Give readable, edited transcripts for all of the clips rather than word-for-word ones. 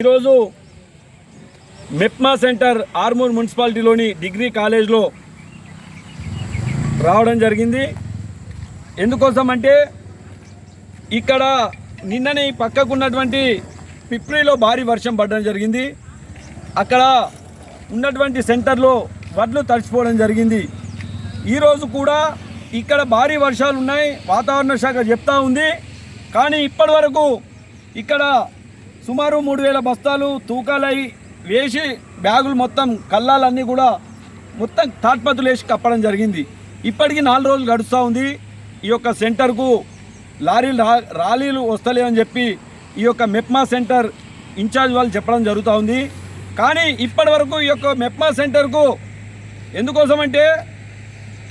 ఈరోజు MEPMA centre Armoor మున్సిపాలిటీలోని degree కాలేజ్లో రావడం జరిగింది. ఎందుకోసం అంటే ఇక్కడ నిన్ననే పక్కకున్నటువంటి పిప్రిలో భారీ వర్షం పడడం జరిగింది. అక్కడ ఉన్నటువంటి సెంటర్లో వడ్లు తడిచిపోవడం జరిగింది. ఈరోజు కూడా ఇక్కడ భారీ వర్షాలు ఉన్నాయి, వాతావరణ శాఖ చెప్తా ఉంది. కానీ ఇప్పటి వరకు ఇక్కడ సుమారు 3000 బస్తాలు తూకాలై వేసి బ్యాగులు మొత్తం కల్లాలన్నీ కూడా మొత్తం తాట్పత్తులు వేసి కప్పడం జరిగింది. ఇప్పటికీ 4 రోజులు గడుస్తూ ఉంది. ఈ యొక్క సెంటర్కు లారీలు వస్తలేవని చెప్పి ఈ యొక్క మెప్మా సెంటర్ ఇన్ఛార్జ్ వాళ్ళు చెప్పడం జరుగుతూ ఉంది. కానీ ఇప్పటి వరకు ఈ యొక్క మెప్మా సెంటర్కు ఎందుకోసమంటే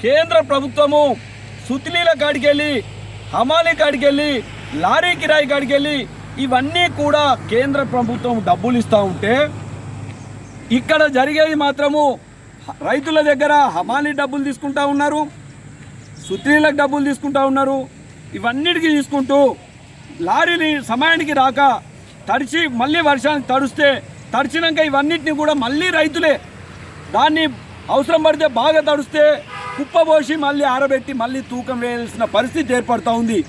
కేంద్ర ప్రభుత్వము సుతిలీల కాడికి వెళ్ళి, హమాలీ కాడికి వెళ్ళి, లారీ కిరాయి కాడికి వెళ్ళి ఇవన్నీ కూడా కేంద్ర ప్రభుత్వం డబ్బులు ఇస్తూ ఉంటే ఇక్కడ జరిగేది మాత్రము రైతుల దగ్గర హమాలీ డబ్బులు తీసుకుంటూ ఉన్నారు, సుత్రీలకు డబ్బులు తీసుకుంటూ ఉన్నారు. ఇవన్నిటికీ తీసుకుంటూ లారీని సమయానికి రాక తడిచి మళ్ళీ వర్షానికి తడిచినాక ఇవన్నిటిని కూడా మళ్ళీ రైతులే దాన్ని అవసరం పడితే బాగా తడిస్తే కుప్పబోసి మళ్ళీ ఆరబెట్టి మళ్ళీ తూకం వేయాల్సిన పరిస్థితి ఏర్పడుతూ ఉంది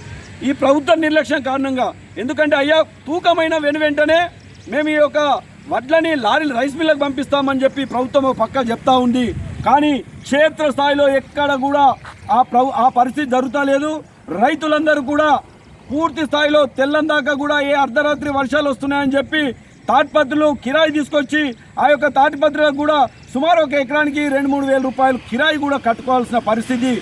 ఈ ప్రభుత్వ నిర్లక్ష్యం కారణంగా. ఎందుకంటే అయ్యా తూకమైన వెంటనే మేము ఈ యొక్క వడ్లని లారీలు రైస్ మిల్లకు పంపిస్తామని చెప్పి ప్రభుత్వం పక్క చెప్తా ఉంది. కానీ క్షేత్రస్థాయిలో ఎక్కడ కూడా ఆ పరిస్థితి జరుగుతా లేదు. రైతులందరూ కూడా పూర్తి స్థాయిలో తెల్లందాకా కూడా ఏ అర్ధరాత్రి వర్షాలు వస్తున్నాయని చెప్పి తాటిపత్రులు కిరాయి తీసుకొచ్చి ఆ యొక్క తాటిపత్రులకు కూడా సుమారు ఒక ఎకరానికి 2-3 వేల రూపాయలు కిరాయి కూడా కట్టుకోవాల్సిన పరిస్థితి.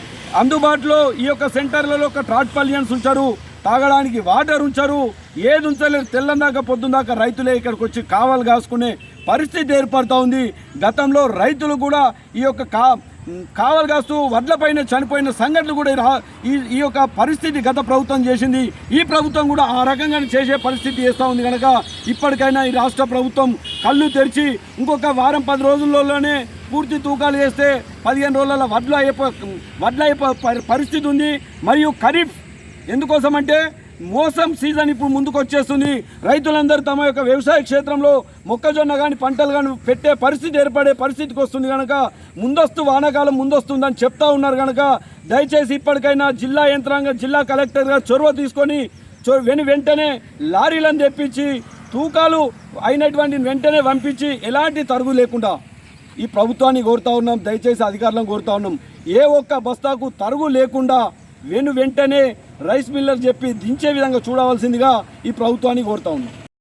అందుబాటులో ఈ యొక్క సెంటర్లలో ఒక ట్రాన్స్పలియన్స్ ఉంచారు, తాగడానికి వాటర్ ఉంచారు, ఏది ఉంచలేరు. తెల్లందాకా పొద్దుందాకా రైతులే ఇక్కడికి వచ్చి కావాలి కాసుకునే పరిస్థితి ఏర్పడుతూ ఉంది. గతంలో రైతులు కూడా ఈ యొక్క కావలు కాస్తూ వడ్లపైన చనిపోయిన సంఘటనలు కూడా ఈ యొక్క పరిస్థితి గత ప్రభుత్వం చేసింది. ఈ ప్రభుత్వం కూడా ఆ రకంగా చేసే పరిస్థితి చేస్తూ ఉంది. కనుక ఇప్పటికైనా ఈ రాష్ట్ర ప్రభుత్వం కళ్ళు తెరిచి ఇంకొక వారం 10 రోజుల్లోనే పూర్తి తూకాలు వేస్తే 15 రోజుల వడ్లు అయిపోయే పరిస్థితి ఉంది. మరియు ఖరీఫ్ ఎందుకోసమంటే మోసం సీజన్ ఇప్పుడు ముందుకు వచ్చేస్తుంది. రైతులందరూ తమ యొక్క వ్యవసాయ క్షేత్రంలో మొక్కజొన్న కానీ పంటలు కానీ పెట్టే పరిస్థితి ఏర్పడే పరిస్థితికి వస్తుంది. కనుక ముందస్తు వానాకాలం ముందొస్తుందని చెప్తా ఉన్నారు. కనుక దయచేసి ఇప్పటికైనా జిల్లా యంత్రాంగం, జిల్లా కలెక్టర్ గారు చొరవ తీసుకొని వెంటనే లారీలను తెప్పించి తూకాలు అయినటువంటి వెంటనే పంపించి ఎలాంటి తరుగు లేకుండా ఈ ప్రభుత్వాన్ని కోరుతా ఉన్నాం. దయచేసి అధికారులను కోరుతా ఉన్నాం, ఏ ఒక్క బస్తాకు తరుగు లేకుండా వెంటనే రైస్ మిల్లర్ చెప్పి దించే విధంగా చూడవలసిందిగా ఈ ప్రభుత్వాన్ని కోరుతా ఉన్నాం.